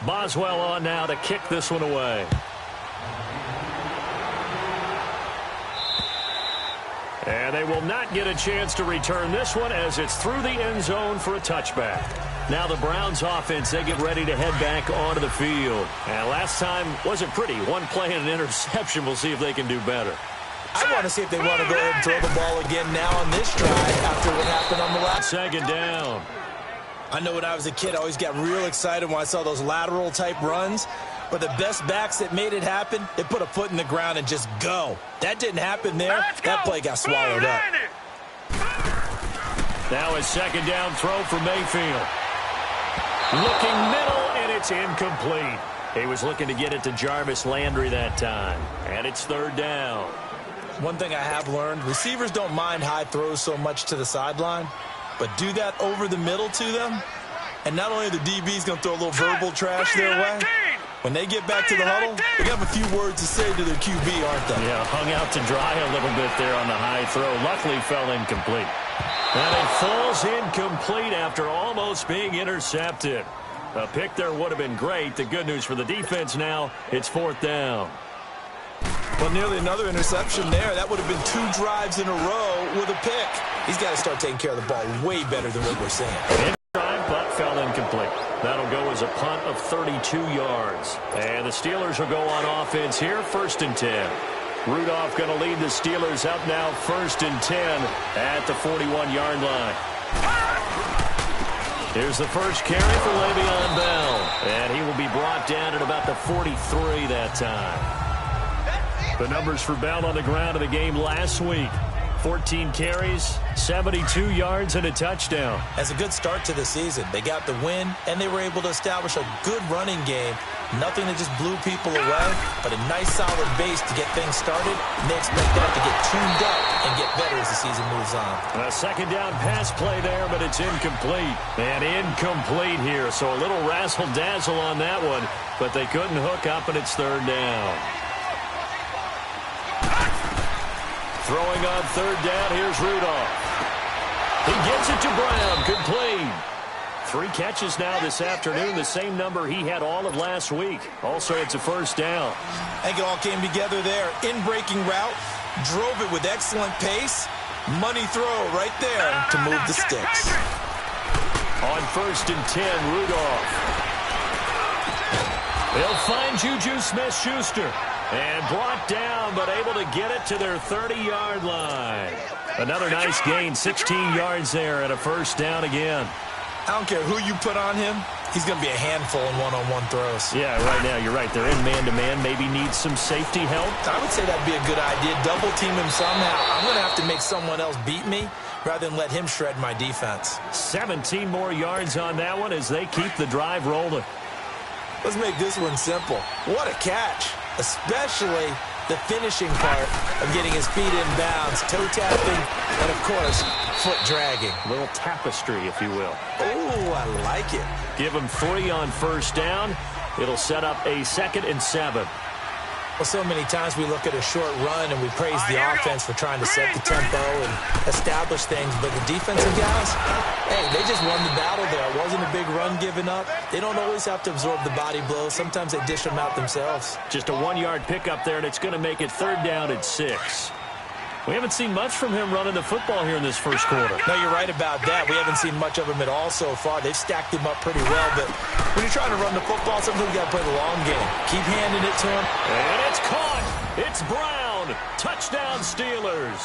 Boswell on now to kick this one away. And they will not get a chance to return this one as it's through the end zone for a touchback. Now the Browns offense, they get ready to head back onto the field. And last time wasn't pretty. One play and an interception. We'll see if they can do better. I want to see if they want to go ahead and throw the ball again now on this drive after what happened on the last. Second down. I know when I was a kid, I always got real excited when I saw those lateral type runs. But the best backs that made it happen, they put a foot in the ground and just go. That didn't happen there. That play got swallowed up. Now a second down throw for Mayfield. Looking middle, and it's incomplete. He was looking to get it to Jarvis Landry that time. And it's third down. One thing I have learned, receivers don't mind high throws so much to the sideline, but do that over the middle to them, and not only the DB's going to throw a little verbal trash their way, when they get back to the huddle, they have a few words to say to their QB, aren't they? Yeah, hung out to dry a little bit there on the high throw. Luckily fell incomplete. And it falls incomplete after almost being intercepted. A pick there would have been great. The good news for the defense now, it's fourth down. Well, nearly another interception there. That would have been 2 drives in a row with a pick. He's got to start taking care of the ball way better than what we're seeing. But fell incomplete. That'll go as a punt of 32 yards. And the Steelers will go on offense here, 1st and 10. Rudolph going to lead the Steelers up now, 1st and 10 at the 41-yard line. Here's the first carry for Le'Veon Bell. And he will be brought down at about the 43 that time. The numbers for Bell on the ground in the game last week. 14 carries, 72 yards, and a touchdown. As a good start to the season, they got the win, and they were able to establish a good running game. Nothing that just blew people away, but a nice solid base to get things started, and they expect that to get tuned up and get better as the season moves on. A second down pass play there, but it's incomplete. And incomplete here, so a little razzle-dazzle on that one, but they couldn't hook up, and it's third down. Throwing on third down, here's Rudolph. He gets it to Brown, complete. 3 catches now this afternoon, the same number he had all of last week. Also, it's a first down. I think it all came together there. In-breaking route, drove it with excellent pace. Money throw right there to move the sticks. On 1st and 10, Rudolph. They'll find Juju Smith-Schuster. And brought down, but able to get it to their 30-yard line. Another nice gain, 16 yards there, and a first down again. I don't care who you put on him. He's going to be a handful in one-on-one throws. Yeah, right now, you're right. They're in man-to-man. Maybe needs some safety help. I would say that'd be a good idea. Double team him somehow. I'm going to have to make someone else beat me rather than let him shred my defense. 17 more yards on that one as they keep the drive rolling. Let's make this one simple. What a catch. Especially the finishing part of getting his feet in bounds, toe tapping, and, of course, foot dragging. A little tapestry, if you will. Oh, I like it. Give him 3 on first down. It'll set up a 2nd and 7. Well, so many times we look at a short run and we praise the offense for trying to set the tempo and establish things, but the defensive guys, hey, they just won the battle there. It wasn't a big run given up. They don't always have to absorb the body blows. Sometimes they dish them out themselves. Just a 1-yard pickup there, and it's going to make it third down at 6. We haven't seen much from him running the football here in this first quarter. No, you're right about that. We haven't seen much of him at all so far. They've stacked him up pretty well, but when you're trying to run the football, sometimes you got to play the long game. Keep handing it to him. And it's caught. It's Brown. Touchdown, Steelers.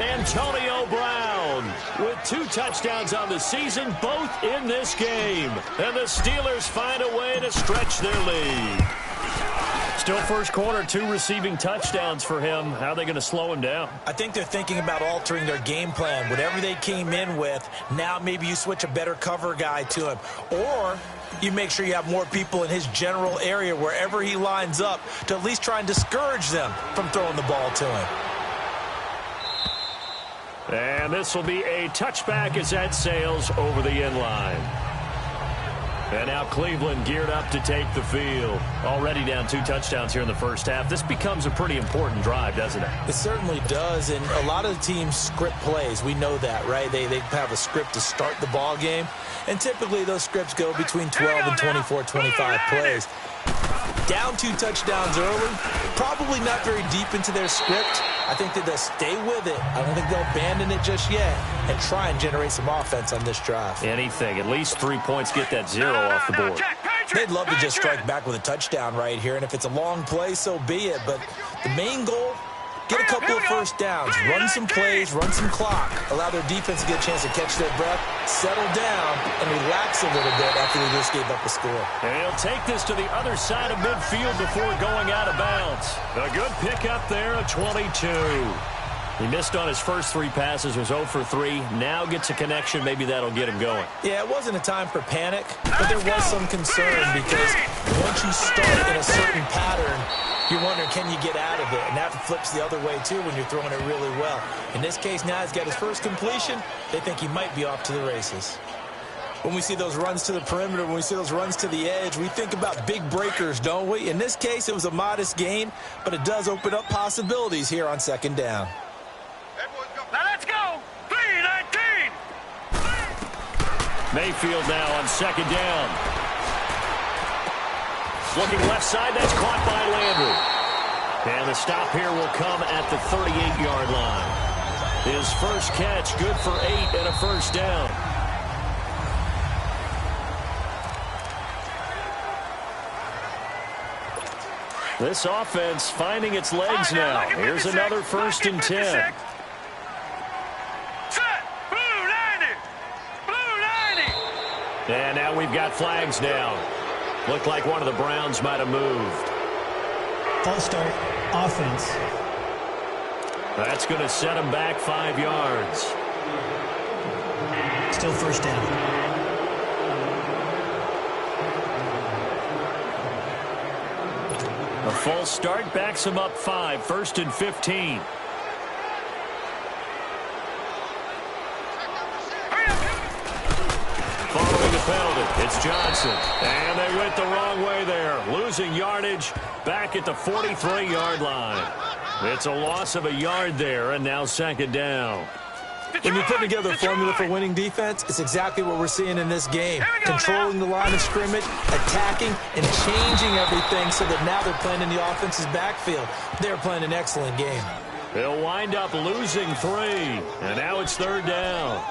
Antonio Brown with 2 touchdowns on the season, both in this game. And the Steelers find a way to stretch their lead. Still first quarter, 2 receiving touchdowns for him. How are they going to slow him down? I think they're thinking about altering their game plan. Whatever they came in with, now maybe you switch a better cover guy to him. Or you make sure you have more people in his general area wherever he lines up to at least try and discourage them from throwing the ball to him. And this will be a touchback as that sails over the end line. And now Cleveland geared up to take the field. Already down 2 touchdowns here in the first half. This becomes a pretty important drive, doesn't it? It certainly does, and a lot of the teams script plays. We know that, right? They have a script to start the ball game, and typically those scripts go between 12 and 24, 25 plays. Down 2 touchdowns early, probably not very deep into their script. I think that they'll stay with it. I don't think they'll abandon it just yet and try and generate some offense on this drive. Anything. At least 3 points, get that 0 off the board. They'd love to just strike back with a touchdown right here, and if it's a long play, so be it. But the main goal, get a couple of first downs, run some plays, run some clock, allow their defense to get a chance to catch their breath, settle down, and relax a little bit after they just gave up a score. And he'll take this to the other side of midfield before going out of bounds. A good pickup there, a 22. He missed on his first 3 passes, was 0 for 3. Now gets a connection. Maybe that'll get him going. Yeah, it wasn't a time for panic, but there was some concern because once you start in a certain pattern, you're wondering, can you get out of it? And that flips the other way, too, when you're throwing it really well. In this case, now he's got his first completion. They think he might be off to the races. When we see those runs to the perimeter, when we see those runs to the edge, we think about big breakers, don't we? In this case, it was a modest gain, but it does open up possibilities here on second down. Now let's go. 3-19. Mayfield now on second down. Looking left side, that's caught by Landry. And the stop here will come at the 38-yard line. His first catch, good for 8 and a first down. This offense finding its legs now. Here's another 1st and 10. And now we've got flags down. Looked like one of the Browns might have moved. False start, offense. That's going to set him back 5 yards. Still first down. A false start backs him up 5, 1st and 15. Following the penalty, it's Johnson. And they went the wrong way there. Losing yardage back at the 43-yard line. It's a loss of a yard there, and now second down. When you put together a formula for winning defense, it's exactly what we're seeing in this game. Controlling the line of scrimmage, attacking, and changing everything so that now they're playing in the offense's backfield. They're playing an excellent game. They'll wind up losing 3, and now it's third down.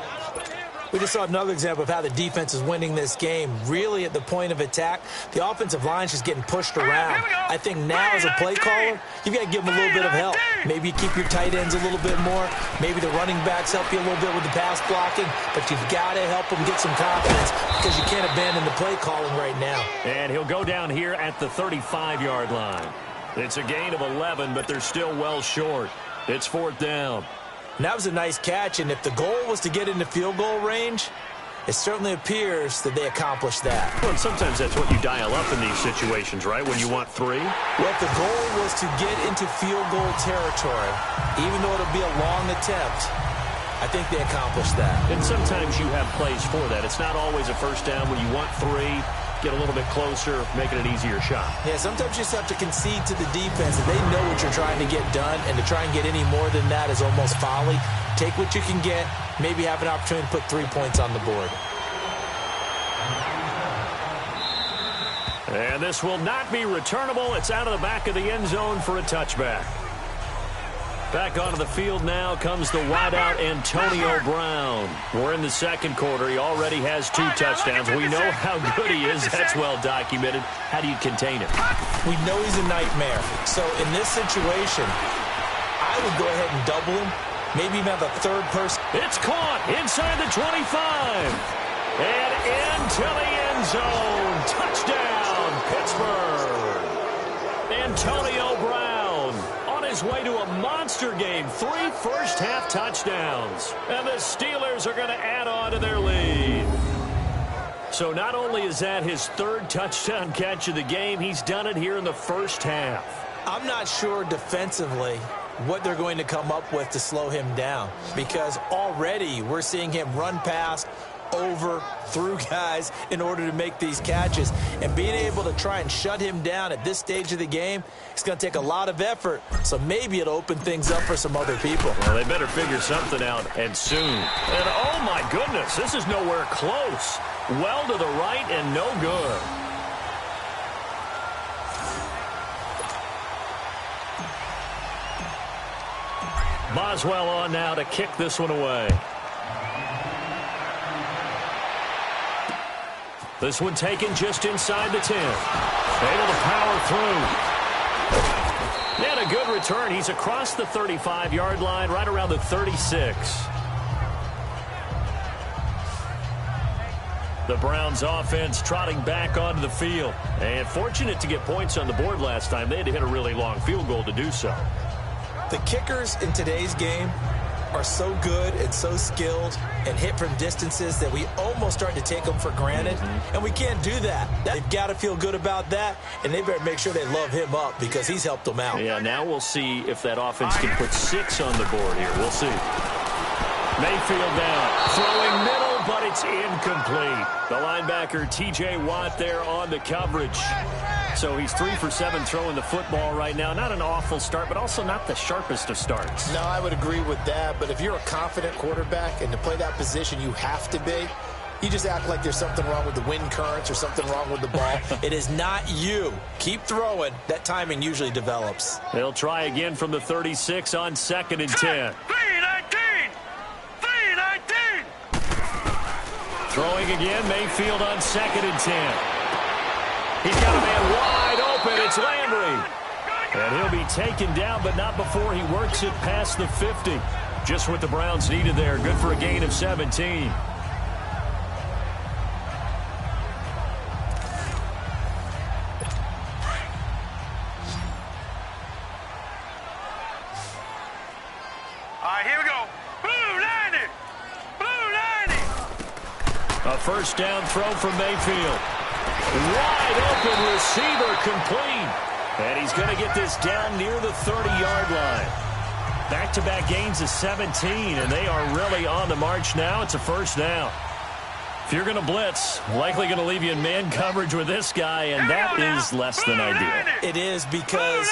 We just saw another example of how the defense is winning this game. Really at the point of attack, the offensive line is just getting pushed around. I think now as a play caller, you've got to give them a little bit of help. Maybe you keep your tight ends a little bit more. Maybe the running backs help you a little bit with the pass blocking. But you've got to help them get some confidence because you can't abandon the play calling right now. And he'll go down here at the 35-yard line. It's a gain of 11, but they're still well short. It's 4th down. And that was a nice catch, and if the goal was to get into field goal range, it certainly appears that they accomplished that. Well, and sometimes that's what you dial up in these situations, right, when you want 3? Well, if the goal was to get into field goal territory, even though it'll be a long attempt, I think they accomplished that. And sometimes you have plays for that. It's not always a first down when you want 3. Get a little bit closer, making an easier shot. Yeah, sometimes you just have to concede to the defense that they know what you're trying to get done, and to try and get any more than that is almost folly. Take what you can get, maybe have an opportunity to put 3 points on the board. And this will not be returnable. It's out of the back of the end zone for a touchback. Back onto the field now comes the wideout Antonio Brown. We're in the second quarter. He already has 2 touchdowns. We know how good he is. That's well documented. How do you contain him? We know he's a nightmare. So in this situation, I would go ahead and double him. Maybe even have a third person. It's caught inside the 25. And into the end zone. Touchdown, Pittsburgh. Antonio Brown on his way to a monster game. 3 first-half touchdowns. And the Steelers are going to add on to their lead. So not only is that his 3rd touchdown catch of the game, he's done it here in the first half. I'm not sure defensively what they're going to come up with to slow him down, because already we're seeing him run past over, through guys in order to make these catches. And being able to try and shut him down at this stage of the game, it's going to take a lot of effort. So maybe it'll open things up for some other people. Well, they better figure something out, and soon. And oh my goodness, this is nowhere close. Well to the right and no good. Boswell on now to kick this one away. This one taken just inside the 10. Able to power through. And a good return. He's across the 35-yard line, right around the 36. The Browns offense trotting back onto the field. And fortunate to get points on the board last time. They had to hit a really long field goal to do so. The kickers in today's game are so good and so skilled and hit from distances that we almost start to take them for granted. And we can't do that. They've got to feel good about that, and they better make sure they love him up because he's helped them out. Yeah, now we'll see if that offense can put 6 on the board here. We'll see. Mayfield down. Throwing middle, but it's incomplete. The linebacker, T.J. Watt, there on the coverage. So he's 3 for 7 throwing the football right now. Not an awful start, but also not the sharpest of starts. No, I would agree with that. But if you're a confident quarterback and to play that position you have to be, you just act like there's something wrong with the wind currents or something wrong with the ball. It is not you. Keep throwing. That timing usually develops. They'll try again from the 36 on 2nd and 10. 3-19! 3-19! Throwing again, Mayfield on 2nd and 10. He's got a man wide open. It's Landry. And he'll be taken down, but not before he works it past the 50. Just what the Browns needed there. Good for a gain of 17. All right, here we go. Blue 90! Blue 90! A first down throw from Mayfield. Wide open receiver complete. And he's going to get this down near the 30-yard line. Back-to-back gains of 17, and they are really on the march now. It's a first down. If you're going to blitz, likely going to leave you in man coverage with this guy, and that is less than ideal. It is because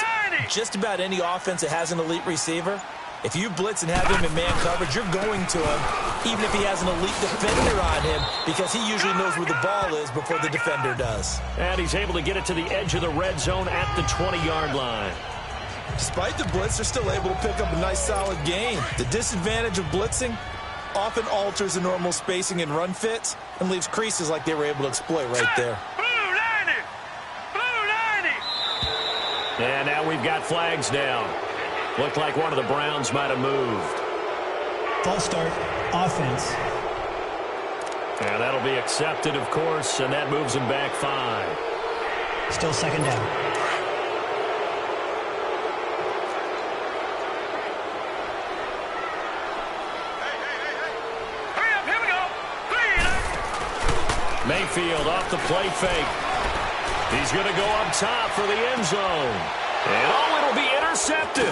just about any offense that has an elite receiver, if you blitz and have him in man coverage, you're going to him, even if he has an elite defender on him, because he usually knows where the ball is before the defender does. And he's able to get it to the edge of the red zone at the 20-yard line. Despite the blitz, they're still able to pick up a nice, solid gain. The disadvantage of blitzing often alters the normal spacing and run fits and leaves creases like they were able to exploit right there. Blue 90! Blue 90! And now we've got flags down. Looked like one of the Browns might have moved. False start, offense. And that'll be accepted, of course, and that moves him back 5. Still second down. Hurry up, here we go. 3-9! Mayfield off the play fake. He's going to go up top for the end zone. And it'll be intercepted.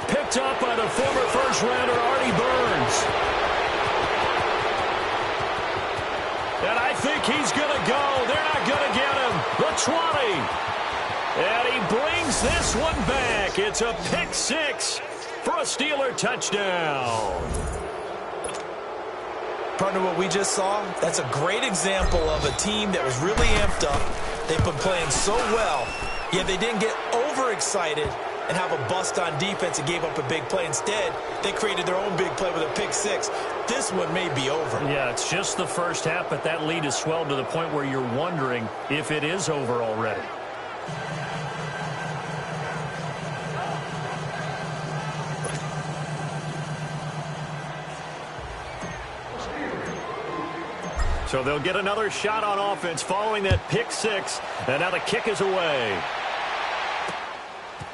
Picked up by the former first-rounder, Artie Burns. And I think he's going to go. They're not going to get him. The 20. And he brings this one back. It's a pick 6 for a Steeler touchdown. Partner, what we just saw, that's a great example of a team that was really amped up. They've been playing so well, yet they didn't get overexcited and have a bust on defense and gave up a big play. Instead, they created their own big play with a pick 6. This one may be over. Yeah, it's just the first half, but that lead has swelled to the point where you're wondering if it is over already. So they'll get another shot on offense following that pick 6, and now the kick is away.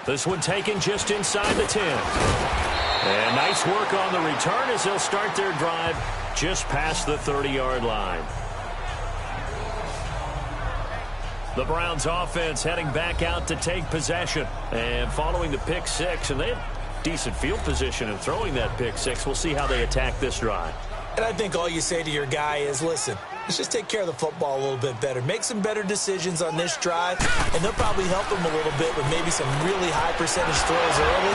This one taken just inside the 10. And nice work on the return as they'll start their drive just past the 30-yard line. The Browns offense heading back out to take possession. And following the pick 6, and they have decent field position in throwing that pick 6. We'll see how they attack this drive. And I think all you say to your guy is, listen, let's just take care of the football a little bit better. Make some better decisions on this drive, and they'll probably help him a little bit with maybe some really high percentage throws early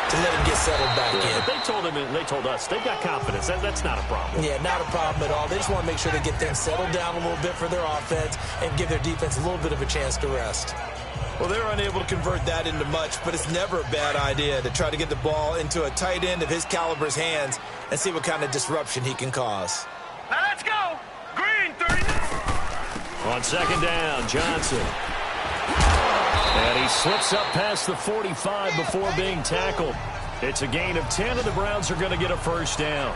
to let him get settled back in. But they told him and they told us they've got confidence. That's not a problem. Yeah, not a problem at all. They just want to make sure they get things settled down a little bit for their offense and give their defense a little bit of a chance to rest. Well, they're unable to convert that into much, but it's never a bad idea to try to get the ball into a tight end of his caliber's hands and see what kind of disruption he can cause. Now let's go. Green, 39. On second down, Johnson. And he slips up past the 45 before being tackled. It's a gain of 10, and the Browns are going to get a first down.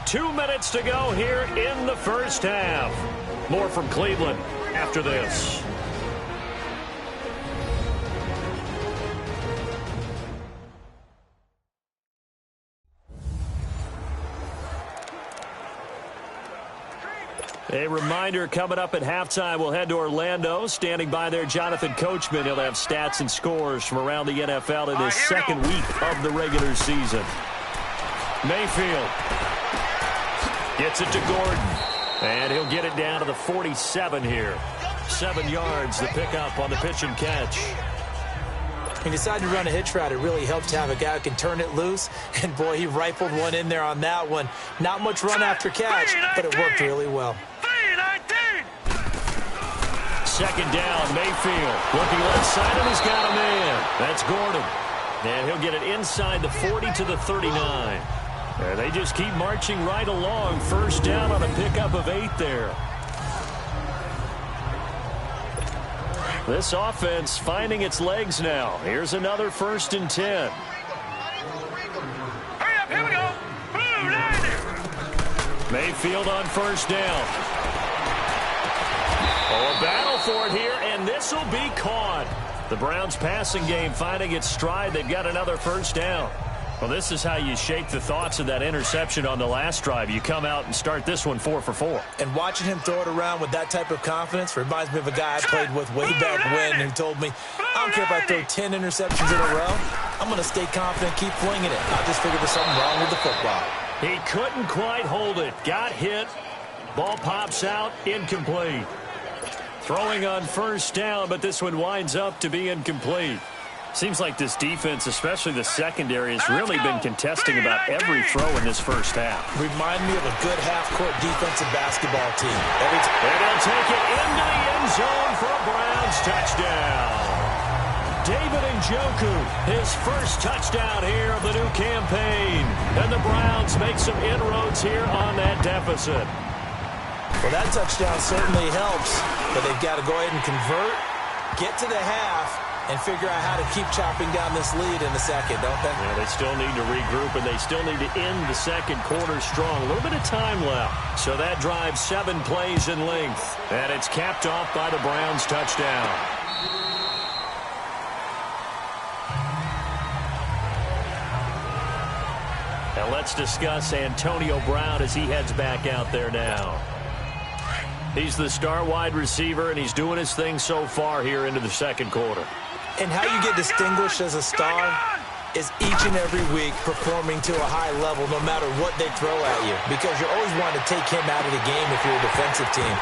Two minutes to go here in the first half. More from Cleveland after this. A reminder, coming up at halftime, we'll head to Orlando. Standing by there, Jonathan Coachman. He'll have stats and scores from around the NFL in his second week of the regular season. Mayfield gets it to Gordon, and he'll get it down to the 47 here. 7 yards, the pickup on the pitch and catch. He decided to run a hitch route. It really helped to have a guy who can turn it loose. And, boy, he rifled one in there on that one. Not much run after catch, but it worked really well. Second down, Mayfield. Looking left side, and he's got a man. That's Gordon. And he'll get it inside the 40 to the 39. And they just keep marching right along. First down on a pickup of 8 there. This offense finding its legs now. Here's another 1st and 10. Hurry up, here we go. Blue line. Mayfield on first down. Oh, a battle for it here, and this will be caught. The Browns passing game finding its stride. They've got another first down. Well, this is how you shake the thoughts of that interception on the last drive. You come out and start this one 4 for 4. And watching him throw it around with that type of confidence reminds me of a guy I played with way back when who told me, I don't care if I throw 10 interceptions in a row. I'm going to stay confident, keep flinging it. I just figured there's something wrong with the football. He couldn't quite hold it. Got hit. Ball pops out. Incomplete. Throwing on first down, but this one winds up to be incomplete. Seems like this defense, especially the secondary, has really been contesting about every throw in this first half. Remind me of a good half-court defensive basketball team. And they'll take it into the end zone for a Browns touchdown. David Njoku, his first touchdown here of the new campaign. And the Browns make some inroads here on that deficit. Well, that touchdown certainly helps, but they've got to go ahead and convert, get to the half, and figure out how to keep chopping down this lead in the second, don't they? Yeah, they still need to regroup, and they still need to end the second quarter strong. A little bit of time left. So that drives 7 plays in length, and it's capped off by the Browns touchdown. Now let's discuss Antonio Brown as he heads back out there now. He's the star wide receiver, and he's doing his thing so far here into the second quarter. And how you get distinguished as a star is each and every week performing to a high level no matter what they throw at you, because you always want to take him out of the game if you're a defensive team.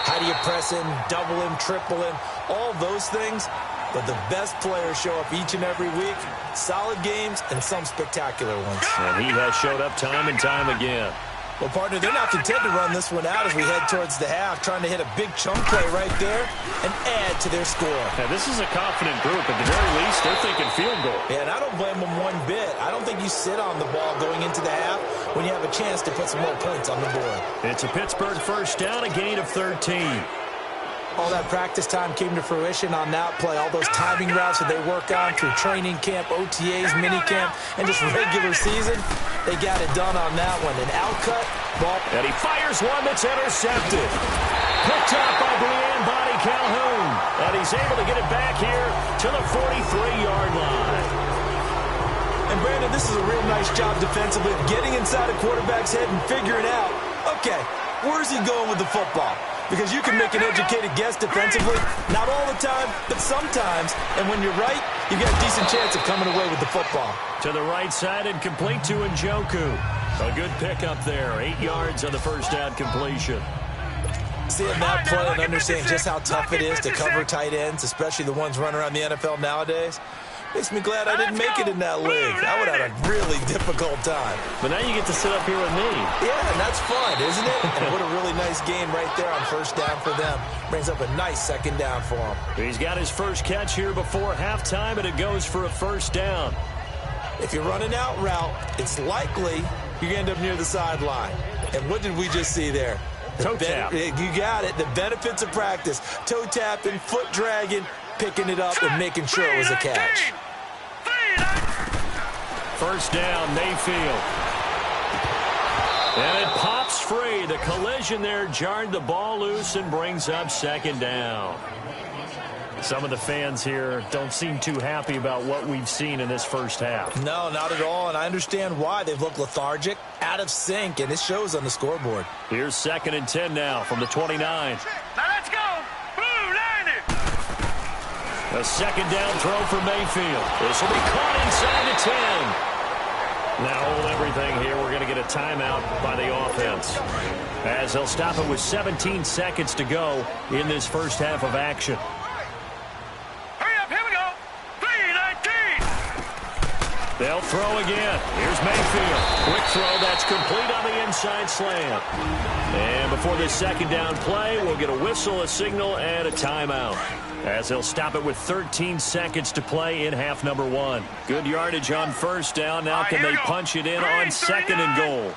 How do you press him, double him, triple him, all those things? But the best players show up each and every week, solid games and some spectacular ones. And he has showed up time and time again. Well, partner, they're not content to run this one out as we head towards the half, trying to hit a big chunk play right there and add to their score. Now, this is a confident group. At the very least, they're thinking field goal. Yeah, and I don't blame them one bit. I don't think you sit on the ball going into the half when you have a chance to put some more points on the board. It's a Pittsburgh first down, a gain of 13. All that practice time came to fruition on that play. All those timing routes that they work on through training camp, OTAs, minicamp, and just regular season, they got it done on that one. An outcut ball. And he fires one that's intercepted. Picked up by Brian Body Calhoun. And he's able to get it back here to the 43-yard line. And, Brandon, this is a real nice job defensively of getting inside a quarterback's head and figuring out, okay, where's he going with the football? because you can make an educated guess defensively. Not all the time, but sometimes. And when you're right, you've got a decent chance of coming away with the football. To the right side and complete to Njoku. A good pickup there. 8 yards on the first down completion. Seeing that play and understanding just how tough it is to cover tight ends, especially the ones running around the NFL nowadays, makes me glad I didn't make it in that league. I would have had a really difficult time. But now you get to sit up here with me. Yeah, and that's fun, isn't it? And what a really nice game right there on first down for them. Brings up a nice second down for him. He's got his first catch here before halftime, and it goes for a first down. If you run an out route, it's likely you're going to end up near the sideline. And what did we just see there? Toe tap. You got it. The benefits of practice. Toe tapping, foot dragging, picking it up, and making sure it was a catch. First down, Mayfield. And it pops free. The collision there jarred the ball loose and brings up second down. Some of the fans here don't seem too happy about what we've seen in this first half. No, not at all, and I understand why. They've looked lethargic, out of sync, and it shows on the scoreboard. Here's 2nd and 10 now from the 29. Now let's go. Blue line it. A second down throw for Mayfield. This will be caught inside the 10. Now hold everything here. We're going to get a timeout by the offense, as they'll stop it with 17 seconds to go in this first half of action. They'll throw again. Here's Mayfield. Quick throw. That's complete on the inside slant. And before this second down play, we'll get a whistle, a signal, and a timeout, as they'll stop it with 13 seconds to play in half number 1. Good yardage on first down. Now can they punch it in on 2nd and goal?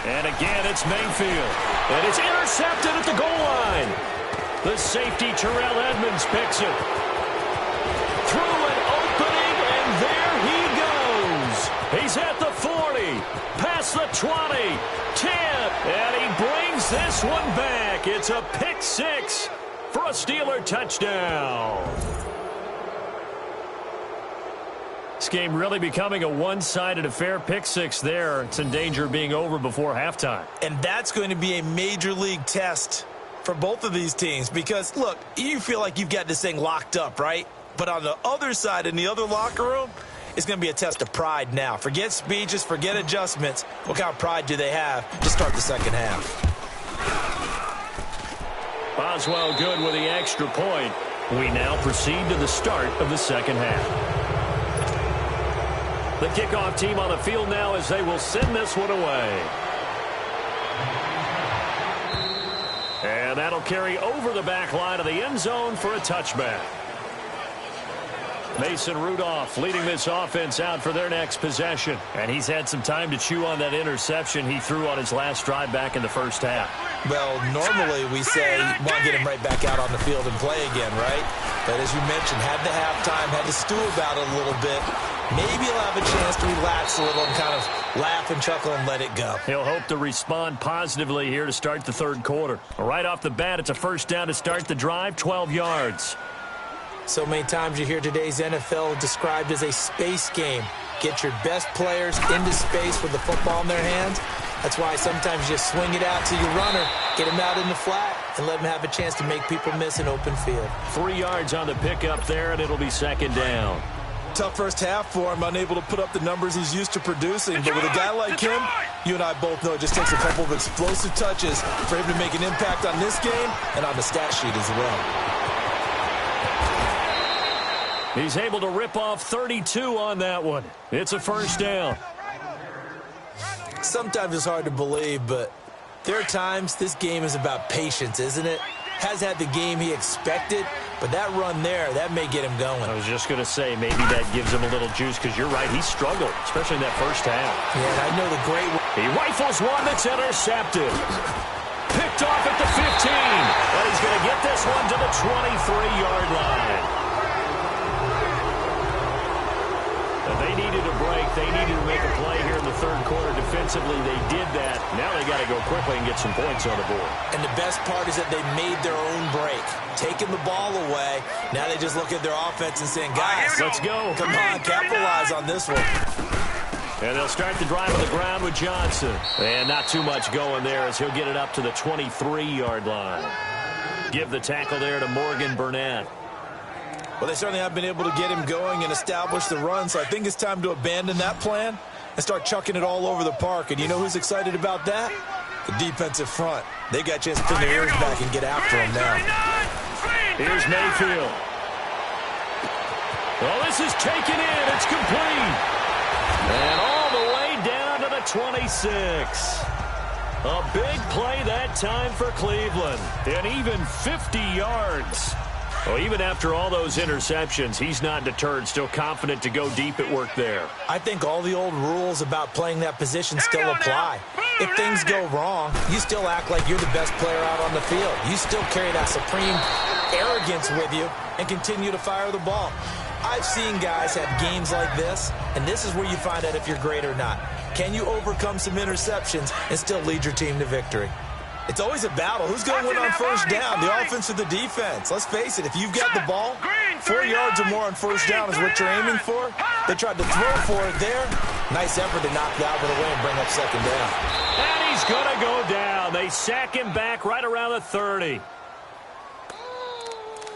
And again, it's Mayfield. And it's intercepted at the goal line. The safety, Terrell Edmonds, picks it. Through an opening, and there he goes. He's at the 40, past the 20, 10, and he brings this one back. It's a pick 6 for a Steeler touchdown. This game really becoming a one-sided affair. Pick 6 there. It's in danger of being over before halftime. And that's going to be a major league test for both of these teams because, look, you feel like you've got this thing locked up, right? But on the other side, in the other locker room, it's going to be a test of pride now. Forget speeches, forget adjustments. What kind of pride do they have to start the second half? Boswell good with the extra point. We now proceed to the start of the second half. The kickoff team on the field now as they will send this one away. And that'll carry over the back line of the end zone for a touchback. Mason Rudolph leading this offense out for their next possession. And he's had some time to chew on that interception he threw on his last drive back in the first half. Well, normally we say, want to get him right back out on the field and play again, right? But as you mentioned, had the halftime, had to stew about it a little bit. Maybe he'll have a chance to relax a little and kind of laugh and chuckle and let it go. He'll hope to respond positively here to start the third quarter. Right off the bat, it's a first down to start the drive, 12 yards. So many times you hear today's NFL described as a space game. Get your best players into space with the football in their hands. That's why sometimes you just swing it out to your runner, get him out in the flat, and let him have a chance to make people miss an open field. 3 yards on the pickup there, and it'll be second down. Tough first half for him, unable to put up the numbers he's used to producing. But with a guy like him, you and I both know it just takes a couple of explosive touches for him to make an impact on this game and on the stat sheet as well. He's able to rip off 32 on that one. It's a first down. Sometimes it's hard to believe, but there are times this game is about patience, isn't it? Has had the game he expected, but that run there, that may get him going. I was just going to say, maybe that gives him a little juice, because you're right, he struggled, especially in that first half. Yeah, I know the great one. He rifles one that's intercepted. Picked off at the 15, but he's going to get this one to the 23-yard line. They needed a break. They needed to make a play here in the third quarter. Defensively, they did that. Now they got to go quickly and get some points on the board. And the best part is that they made their own break. Taking the ball away. Now they just look at their offense and saying, guys, let's go. Come on, capitalize on this one. And they'll start the drive on the ground with Johnson. And not too much going there as he'll get it up to the 23-yard line. Give the tackle there to Morgan Burnett. Well, they certainly have been able to get him going and establish the run, so I think it's time to abandon that plan and start chucking it all over the park. And you know who's excited about that? The defensive front. They got a chance to pin their ears back and get after him now. Here's Mayfield. Well, this is taken in. It's complete. And all the way down to the 26. A big play that time for Cleveland. And even 50 yards. Well, even after all those interceptions, he's not deterred, still confident to go deep at work there. I think all the old rules about playing that position still apply. If things go wrong, you still act like you're the best player out on the field. You still carry that supreme arrogance with you and continue to fire the ball. I've seen guys have games like this, and this is where you find out if you're great or not. Can you overcome some interceptions and still lead your team to victory? It's always a battle. Who's going to win on first down, the offense or the defense? Let's face it, if you've got the ball, 4 yards or more on first down is what you're aiming for. They tried to throw for it there. Nice effort to knock that one away and bring up second down. And he's going to go down. They sack him back right around the 30.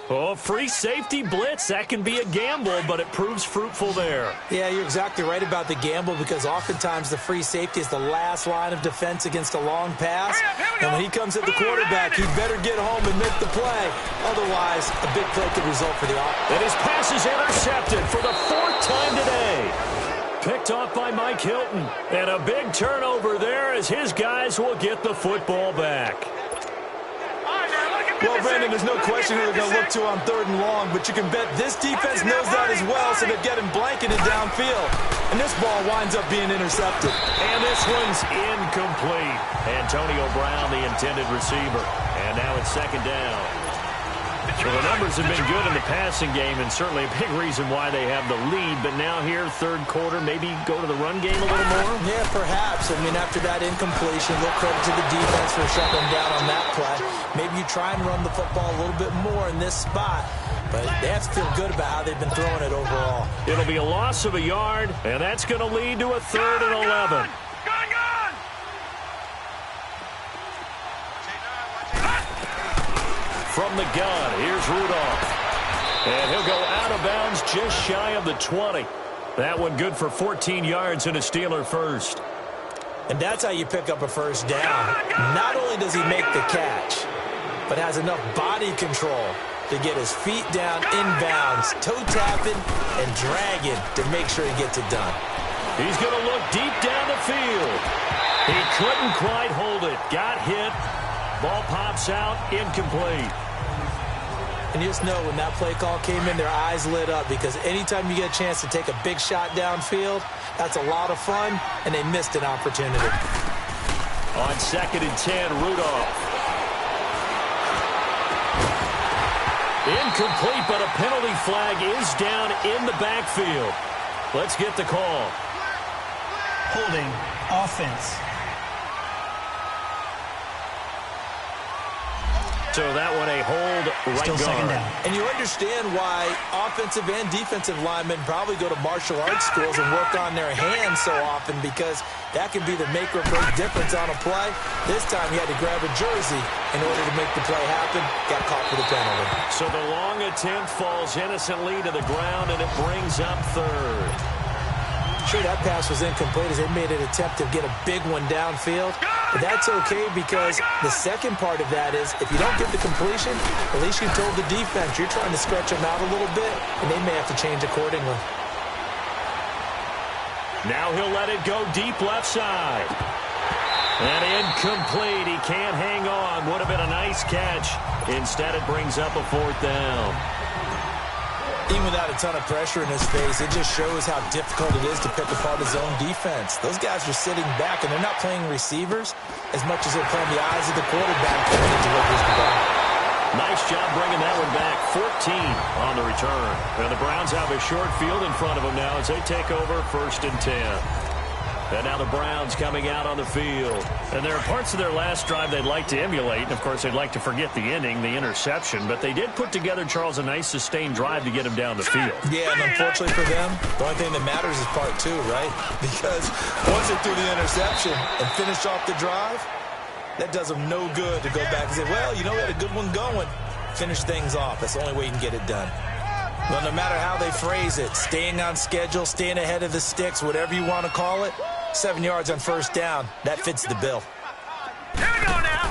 Oh, free safety blitz. That can be a gamble, but it proves fruitful there. Yeah, you're exactly right about the gamble because oftentimes the free safety is the last line of defense against a long pass. And when he comes at the quarterback, he better get home and make the play. Otherwise, a big play could result for the offense. And his pass is intercepted for the 4th time today. Picked off by Mike Hilton. And a big turnover there as his guys will get the football back. Well, Brandon, there's no question who they're going to look to on 3rd and long, but you can bet this defense knows that as well, so they're getting blanketed downfield. And this ball winds up being intercepted. And this one's incomplete. Antonio Brown, the intended receiver. And now it's 2nd down. Well, the numbers have been good in the passing game, and certainly a big reason why they have the lead. But now here, 3rd quarter, maybe go to the run game a little more? Yeah, perhaps. I mean, after that incompletion, a little credit to the defense for shutting them down on that play. Maybe you try and run the football a little bit more in this spot. But they have to feel good about how they've been throwing it overall. It'll be a loss of a yard, and that's going to lead to a 3rd and 11. From the gun, here's Rudolph. And he'll go out of bounds just shy of the 20. That one good for 14 yards and a Steeler first. And that's how you pick up a first down. Not only does he make the catch, but has enough body control to get his feet down inbounds, toe tapping and dragging to make sure he gets it done. He's going to look deep down the field. He couldn't quite hold it. Got hit. Ball pops out, incomplete. And you just know when that play call came in, their eyes lit up because anytime you get a chance to take a big shot downfield, that's a lot of fun, and they missed an opportunity. On 2nd and 10, Rudolph. Incomplete, but a penalty flag is down in the backfield. Let's get the call. Holding, offense. So that one a hold right Still guard. 2nd down. And you understand why offensive and defensive linemen probably go to martial arts schools and work on their hands so often because that can be the make or break difference on a play. This time he had to grab a jersey in order to make the play happen. Got caught for the penalty. So the long attempt falls innocently to the ground, and it brings up 3rd. Sure, that pass was incomplete as they made an attempt to get a big one downfield. But that's okay because the second part of that is if you don't get the completion, at least you told the defense you're trying to stretch them out a little bit, and they may have to change accordingly. Now he'll let it go deep left side. And incomplete. He can't hang on. Would have been a nice catch. Instead, it brings up a 4th down. Even without a ton of pressure in his face, it just shows how difficult it is to pick apart his own defense. Those guys are sitting back, and they're not playing receivers as much as they're playing the eyes of the quarterback when he delivers the ball. Nice job bringing that one back. 14 on the return. And the Browns have a short field in front of them now as they take over 1st and 10. And now the Browns coming out on the field. And there are parts of their last drive they'd like to emulate. And, of course, they'd like to forget the ending, the interception. But they did put together, Charles, a nice sustained drive to get him down the field. Yeah, and unfortunately for them, the only thing that matters is part two, right? Because once they threw the interception and finished off the drive, that does them no good to go back and say, well, you know, we had a good one going. Finish things off. That's the only way you can get it done. Well, no matter how they phrase it, staying on schedule, staying ahead of the sticks, whatever you want to call it, 7 yards on first down, that fits the bill. Here we go now.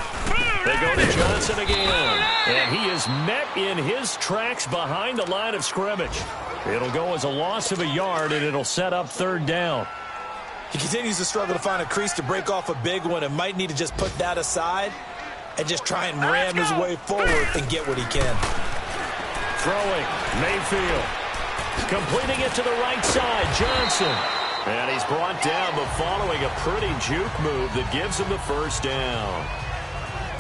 They go to Johnson again. And he is met in his tracks behind the line of scrimmage. It'll go as a loss of a yard, and it'll set up third down. He continues to struggle to find a crease to break off a big one and might need to just put that aside and just try and ram his way forward and get what he can. Throwing, Mayfield. Completing it to the right side, Johnson. And he's brought down, but following a pretty juke move that gives him the first down.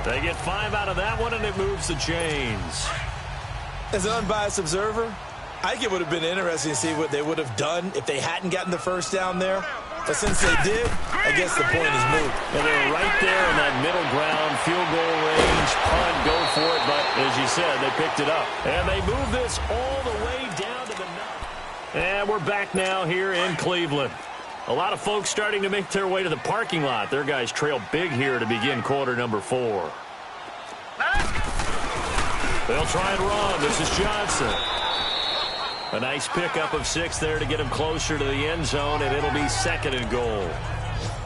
They get 5 out of that one, and it moves the chains. As an unbiased observer, I think it would have been interesting to see what they would have done if they hadn't gotten the first down there. But since they did, I guess the point is moot. And they're right there in that middle ground, field goal range, punt, go for it. But as you said, they picked it up. And they move this all the way down to the 9. And we're back now here in Cleveland. A lot of folks starting to make their way to the parking lot. Their guys trail big here to begin quarter number 4. They'll try and run. This is Johnson. A nice pickup of 6 there to get him closer to the end zone, and it'll be 2nd and goal.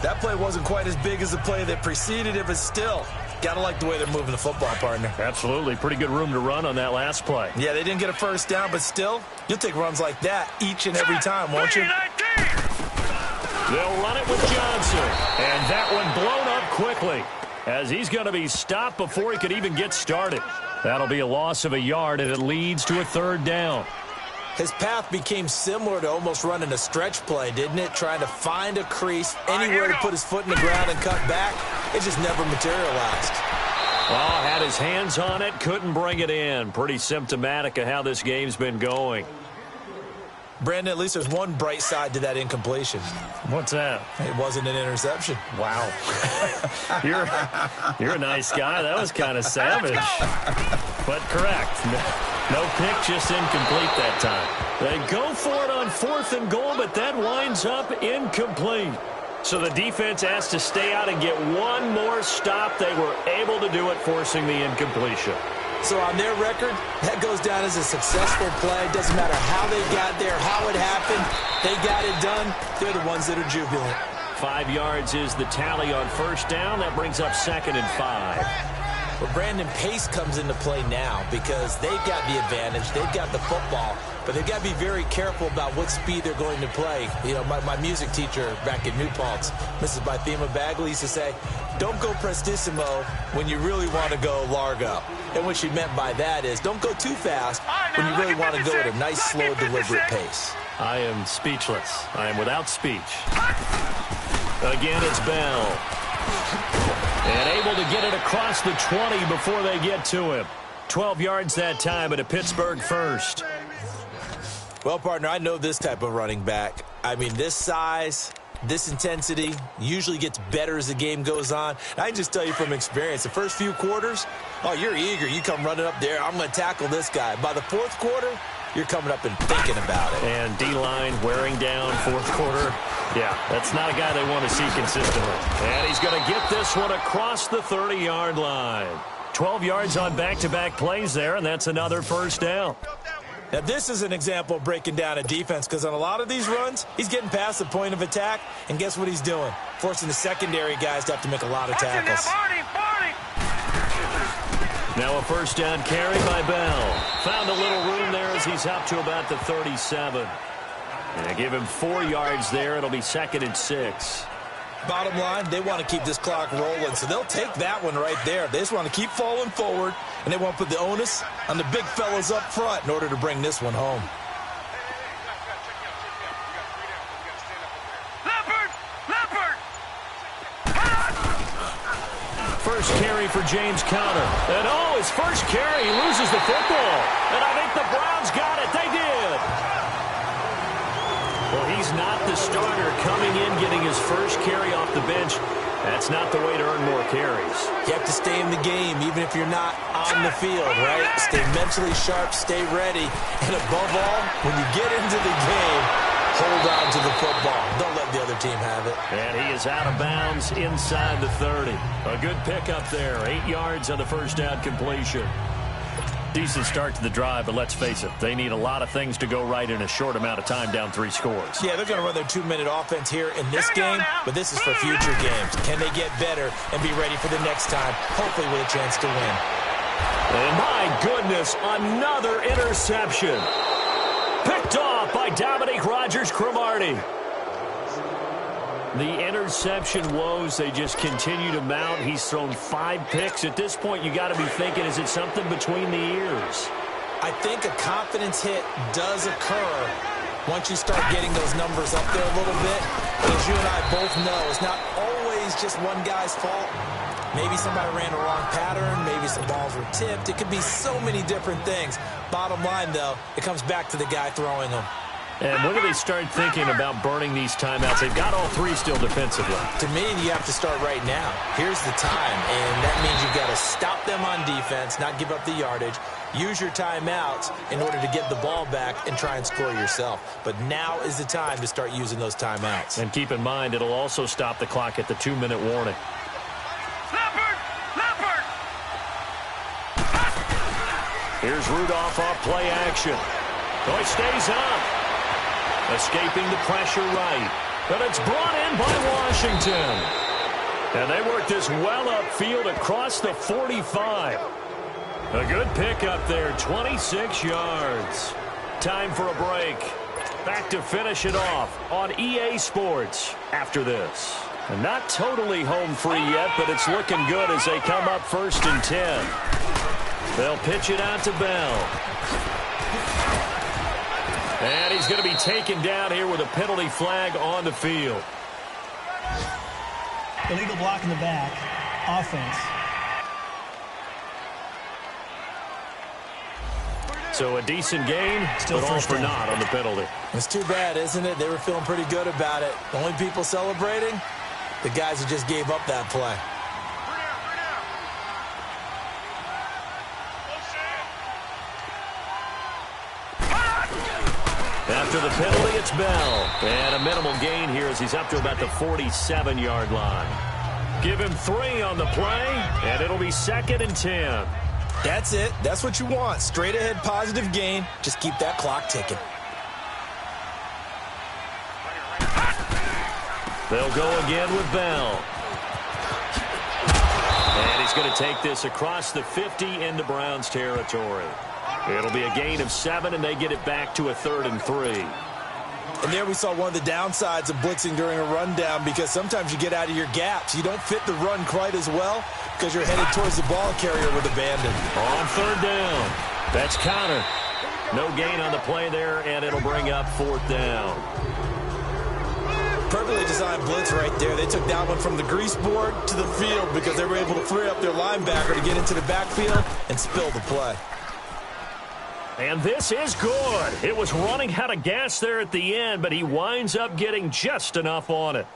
That play wasn't quite as big as the play that preceded it, but still, got to like the way they're moving the football, partner. Absolutely. Pretty good room to run on that last play. Yeah, they didn't get a first down, but still, you'll take runs like that each and every time, won't you? They'll run it with Johnson, and that one blown up quickly as he's going to be stopped before he could even get started. That'll be a loss of a yard, and it leads to a 3rd down. His path became similar to almost running a stretch play, didn't it? Trying to find a crease, anywhere to put his foot in the ground and cut back. It just never materialized. Well, had his hands on it, couldn't bring it in. Pretty symptomatic of how this game's been going. Brandon, at least there's one bright side to that incompletion. What's that? It wasn't an interception. Wow. You're a nice guy. That was kind of savage. But correct. No pick, just incomplete that time. They go for it on 4th and goal, but that winds up incomplete. So the defense has to stay out and get one more stop. They were able to do it, forcing the incompletion. So on their record, that goes down as a successful play. Doesn't matter how they got there, how it happened. They got it done. They're the ones that are jubilant. 5 yards is the tally on first down. That brings up 2nd and 5. Well, Brandon, pace comes into play now because they've got the advantage. They've got the football, but they've got to be very careful about what speed they're going to play. You know, my music teacher back in New Paltz, Mrs. Bythema Bagley, used to say, don't go prestissimo when you really want to go largo. And what she meant by that is don't go too fast when you really want to go at a nice, slow, deliberate pace. I am speechless. I am without speech. Again, it's Bell. And able to get it across the 20 before they get to him. 12 yards that time, and a Pittsburgh first. Well, partner, I know this type of running back. I mean, this size, this intensity usually gets better as the game goes on. And I can just tell you from experience, the first few quarters, oh, you're eager. You come running up there, I'm going to tackle this guy. By the 4th quarter, you're coming up and thinking about it. And D-line wearing down 4th quarter. Yeah, that's not a guy they want to see consistently. And he's going to get this one across the 30-yard line. 12 yards on back-to-back plays there, and that's another first down. Now, this is an example of breaking down a defense because on a lot of these runs, he's getting past the point of attack, and guess what he's doing? Forcing the secondary guys to have to make a lot of tackles. Now a first down carry by Bell. Found a little room there as he's up to about the 37. And they give him 4 yards there. It'll be 2nd and 6. Bottom line, they want to keep this clock rolling, so they'll take that one right there. They just want to keep falling forward, and they want to put the onus on the big fellas up front in order to bring this one home. First carry for James Conner. And oh, his first carry, he loses the football. And I think the Browns got it. They did. Well, he he's not the starter coming in, getting his first carry off the bench, that's not the way to earn more carries. You have to stay in the game, even if you're not on the field, right? Stay mentally sharp, stay ready, and above all, when you get into the game, hold on to the football. Don't let the other team have it. And he is out of bounds inside the 30. A good pickup there. 8 yards on the first down completion. Decent start to the drive, but let's face it, they need a lot of things to go right in a short amount of time, down 3 scores. Yeah, they're going to run their 2-minute offense here in this game, but this is for future games. Can they get better and be ready for the next time, hopefully with a chance to win? And my goodness, another interception. Picked off by Dominique Rodgers-Cromartie. The interception woes, they just continue to mount. He's thrown 5 picks. At this point, you got to be thinking, is it something between the ears? I think a confidence hit does occur once you start getting those numbers up there a little bit. As you and I both know, it's not always just one guy's fault. Maybe somebody ran a wrong pattern. Maybe some balls were tipped. It could be so many different things. Bottom line, though, it comes back to the guy throwing them. And when do they start thinking about burning these timeouts? They've got all 3 still defensively. To me, you have to start right now. Here's the time, and that means you've got to stop them on defense, not give up the yardage, use your timeouts in order to get the ball back and try and score yourself. But now is the time to start using those timeouts. And keep in mind, it'll also stop the clock at the 2-minute warning. Here's Rudolph off play action. So he stays up. Escaping the pressure right. But it's brought in by Washington. And they work this well upfield across the 45. A good pickup there, 26 yards. Time for a break. Back to finish it off on EA Sports after this. And not totally home free yet, but it's looking good as they come up 1st and 10. They'll pitch it out to Bell. And he's going to be taken down here with a penalty flag on the field. Illegal block in the back. Offense. So a decent gain, Still but all for down. naught on the penalty. It's too bad, isn't it? They were feeling pretty good about it. The only people celebrating, the guys who just gave up that play. After the penalty, it's Bell. And a minimal gain here as he's up to about the 47-yard line. Give him 3 on the play, and it'll be 2nd and 10. That's it. That's what you want. Straight ahead positive gain. Just keep that clock ticking. They'll go again with Bell. And he's going to take this across the 50 into Browns territory. It'll be a gain of 7, and they get it back to a 3rd and 3. And there we saw one of the downsides of blitzing during a rundown, because sometimes you get out of your gaps. You don't fit the run quite as well because you're headed towards the ball carrier with abandon. On 3rd down. That's Connor. No gain on the play there, and it'll bring up 4th down. Perfectly designed blitz right there. They took that one from the grease board to the field because they were able to free up their linebacker to get into the backfield and spill the play. And this is good. It was running out of gas there at the end, but he winds up getting just enough on it.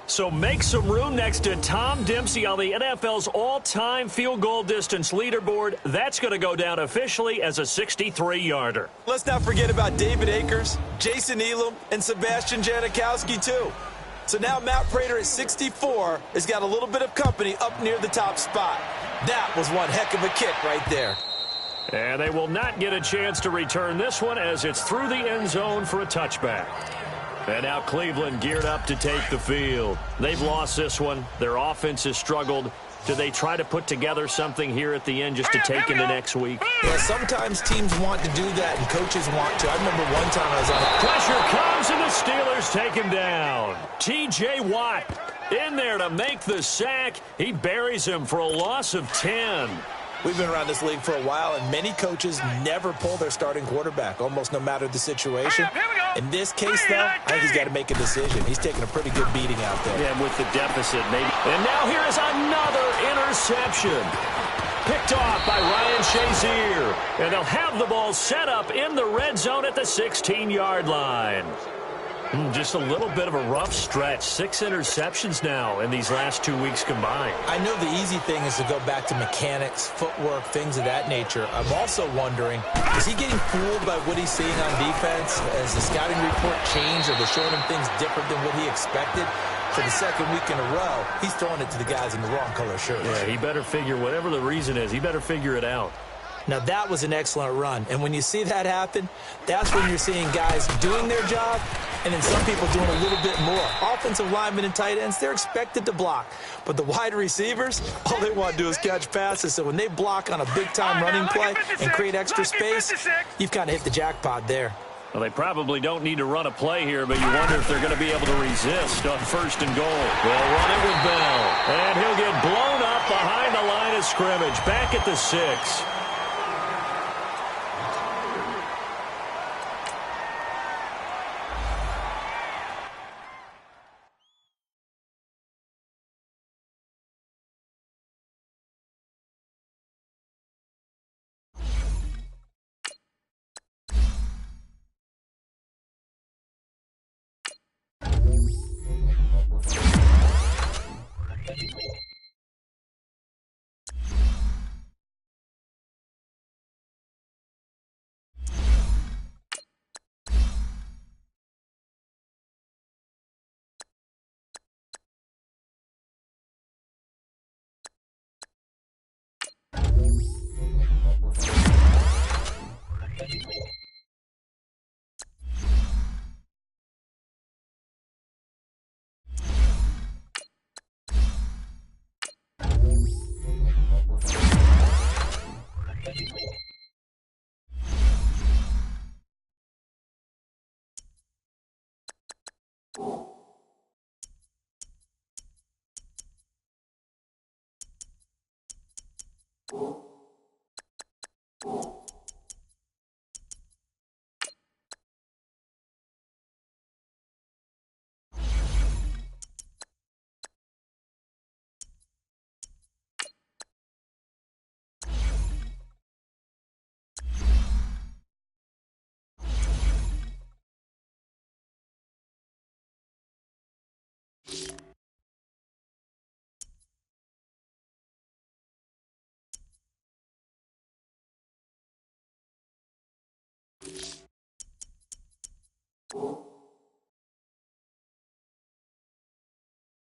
So make some room next to Tom Dempsey on the NFL's all-time field goal distance leaderboard. That's going to go down officially as a 63-yarder. Let's not forget about David Akers, Jason Elam, and Sebastian Janikowski, too. So now Matt Prater at 64 has got a little bit of company up near the top spot. That was one heck of a kick right there. And they will not get a chance to return this one as it's through the end zone for a touchback. And now Cleveland geared up to take the field. They've lost this one. Their offense has struggled. Do they try to put together something here at the end just to take into next week? Yeah, sometimes teams want to do that and coaches want to. I remember one time I was on a... Pressure comes and the Steelers take him down. T.J. Watt in there to make the sack. He buries him for a loss of 10. We've been around this league for a while, and many coaches never pull their starting quarterback, almost no matter the situation. In this case, though, I think he's got to make a decision. He's taking a pretty good beating out there. Yeah, with the deficit, maybe. And now here is another interception. Picked off by Ryan Shazier. And they'll have the ball set up in the red zone at the 16-yard line. Just a little bit of a rough stretch. 6 interceptions now in these last 2 weeks combined. I know the easy thing is to go back to mechanics, footwork, things of that nature. I'm also wondering, is he getting fooled by what he's seeing on defense? Has the scouting report changed? Are they showing him things different than what he expected? For the second week in a row, he's throwing it to the guys in the wrong color shirts. Yeah, he better figure, whatever the reason is, he better figure it out. Now, that was an excellent run. And when you see that happen, that's when you're seeing guys doing their job and then some people doing a little bit more. Offensive linemen and tight ends, they're expected to block. But the wide receivers, all they want to do is catch passes. So when they block on a big-time running play and create extra space, you've kind of hit the jackpot there. Well, they probably don't need to run a play here, but you wonder if they're going to be able to resist on 1st and goal. They'll run it with Bell. And he'll get blown up behind the line of scrimmage. Back at the 6.